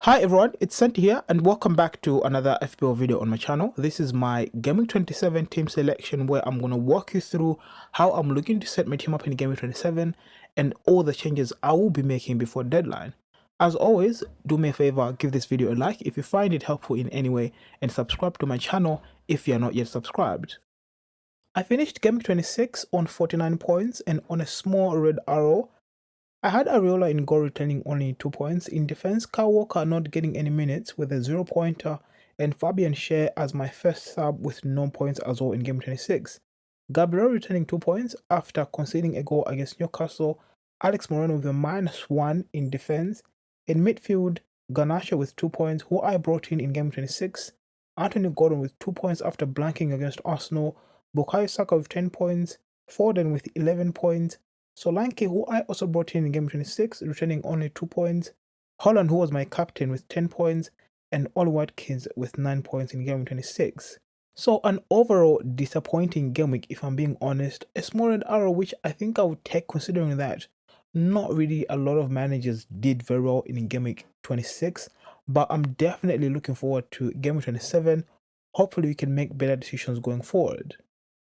Hi everyone, it's Santi here and welcome back to another FPL video on my channel. This is my Gaming 27 team selection where I'm going to walk you through how I'm looking to set my team up in Gaming 27 and all the changes I will be making before deadline. As always, do me a favor, give this video a like if you find it helpful in any way and subscribe to my channel if you are not yet subscribed. I finished Gaming 26 on 49 points and on a small red arrow. I had Areola in goal returning only 2 points. In defense, Kyle Walker not getting any minutes with a 0-pointer and Fabian Schär as my first sub with no points as well in game 26. Gabriel returning 2 points after conceding a goal against Newcastle. Alex Moreno with a -1 in defense. In midfield, Garnacho with 2 points, who I brought in game 26. Anthony Gordon with 2 points after blanking against Arsenal. Bukayo Saka with 10 points. Foden with 11 points. Solanke, who I also brought in game 26, returning only 2 points. Holland, who was my captain, with 10 points. And Ollie Watkins with 9 points in game 26. So an overall disappointing game week, if I'm being honest. A small red arrow, which I think I would take considering that not really a lot of managers did very well in game week 26. But I'm definitely looking forward to game week 27. Hopefully we can make better decisions going forward.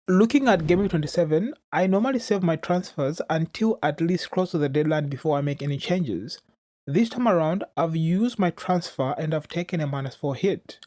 Looking at Gaming 27, I normally save my transfers until at least close to the deadline before I make any changes. This time around, I've used my transfer and I've taken a -4 hit.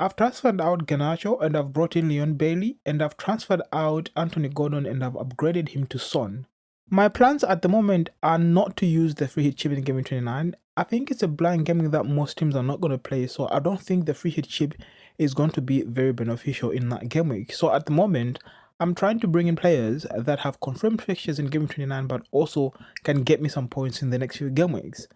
I've transferred out Garnacho and I've brought in Leon Bailey, and I've transferred out Anthony Gordon and I've upgraded him to Son. My plans at the moment are not to use the free hit chip in Gaming 29. I think it's a blind gaming that most teams are not going to play, so I don't think the free hit chip is going to be very beneficial in that game week. So at the moment, I'm trying to bring in players that have confirmed fixtures in Game 29 but also can get me some points in the next few game weeks.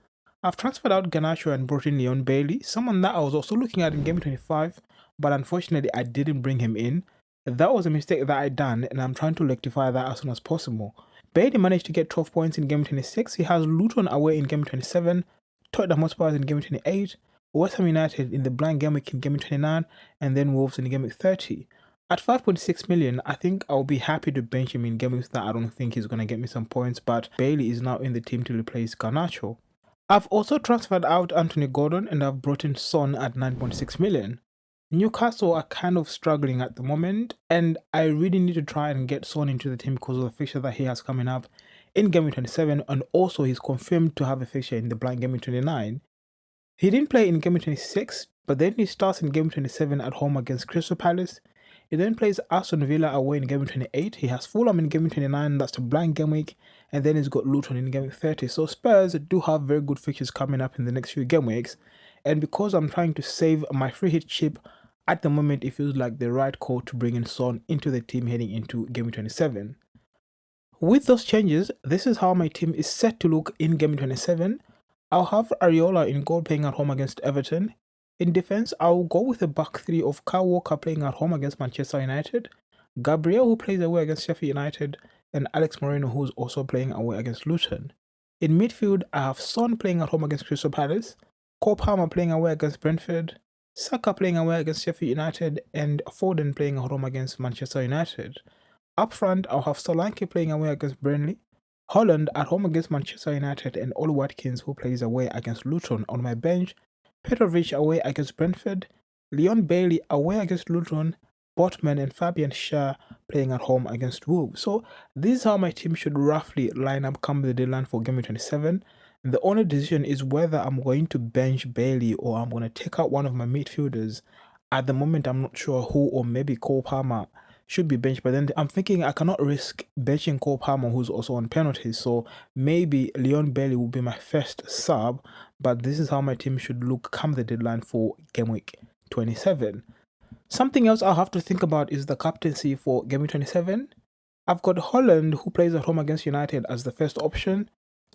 I've transferred out Garnacho and brought in Leon Bailey, someone that I was also looking at in Game 25, but unfortunately I didn't bring him in. That was a mistake that I done and I'm trying to rectify that as soon as possible. Bailey managed to get 12 points in Game 26. He has Luton away in Game 27, Tottenham Hotspur in Game 28, West Ham United in the blind game week in Game 29, and then Wolves in Game 30. At 5.6 million, I think I'll be happy to bench him in games that I don't think he's going to get me some points, but Bailey is now in the team to replace Garnacho. I've also transferred out Anthony Gordon and I've brought in Son at 9.6 million. Newcastle are kind of struggling at the moment, and I really need to try and get Son into the team because of the fixture that he has coming up in Game 27, and also he's confirmed to have a fixture in the blind Game 29. He didn't play in Game 26, but then he starts in Game 27 at home against Crystal Palace. He then plays Aston Villa away in Game 28. He has Fulham in Game 29, that's the blind game week, and then he's got Luton in Game 30. So Spurs do have very good fixtures coming up in the next few game weeks, and because I'm trying to save my free hit chip, at the moment it feels like the right call to bring in Son into the team heading into Game 27. With those changes, this is how my team is set to look in Game 27. I'll have Areola in goal playing at home against Everton. In defense, I'll go with a back three of Kyle Walker playing at home against Manchester United, Gabriel who plays away against Sheffield United, and Alex Moreno who's also playing away against Luton. In midfield, I have Son playing at home against Crystal Palace, Cole Palmer playing away against Brentford, Saka playing away against Sheffield United, and Foden playing at home against Manchester United. Up front, I'll have Solanke playing away against Burnley, Holland at home against Manchester United, and Ollie Watkins who plays away against Luton. On my bench, Petrovic away against Brentford, Leon Bailey away against Luton, Botman and Fabian Schär playing at home against Wolves. So this is how my team should roughly line up come the deadline for Game 27. The only decision is whether I'm going to bench Bailey or I'm going to take out one of my midfielders. At the moment, I'm not sure who, or maybe Cole Palmer should be benched, but then I'm thinking I cannot risk benching Cole Palmer who's also on penalties, so maybe Leon Bailey will be my first sub, but this is how my team should look come the deadline for game week 27. Something else I'll have to think about is the captaincy for game week 27. I've got Holland who plays at home against United as the first option.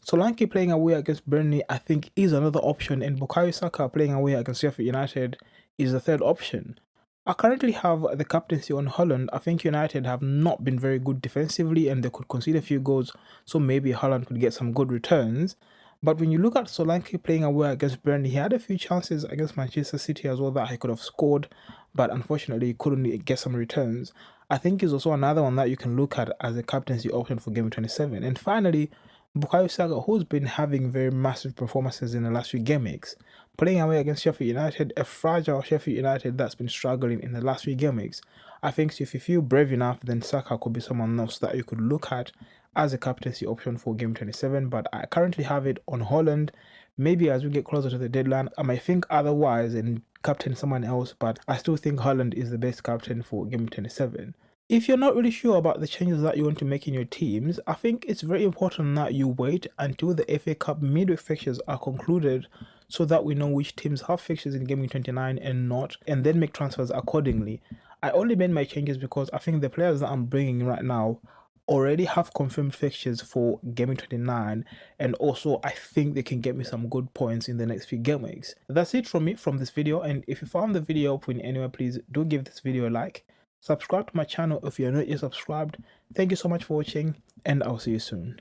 Solanke playing away against Burnley I think is another option, and Bukayo Saka playing away against Sheffield United is the third option. I currently have the captaincy on Holland. I think United have not been very good defensively and they could concede a few goals, so maybe Holland could get some good returns. But when you look at Solanke playing away against Burnley, he had a few chances against Manchester City as well that he could have scored, but unfortunately he couldn't get some returns. I think he's also another one that you can look at as a captaincy option for Game 27. And finally, Bukayo Saka, who's been having very massive performances in the last few game weeks, playing away against Sheffield United, a fragile Sheffield United that's been struggling in the last few game weeks. I think if you feel brave enough, then Saka could be someone else that you could look at as a captaincy option for game 27. But I currently have it on Holland. Maybe as we get closer to the deadline, I might think otherwise and captain someone else, but I still think Holland is the best captain for game 27. If you're not really sure about the changes that you want to make in your teams, I think it's very important that you wait until the FA Cup midweek fixtures are concluded so that we know which teams have fixtures in Game Week 29 and not, and then make transfers accordingly. I only made my changes because I think the players that I'm bringing right now already have confirmed fixtures for Game Week 29, and also I think they can get me some good points in the next few game weeks. That's it from me from this video, and if you found the video helpful in any way, please do give this video a like. Subscribe to my channel if you're not yet subscribed. Thank you so much for watching, and I'll see you soon.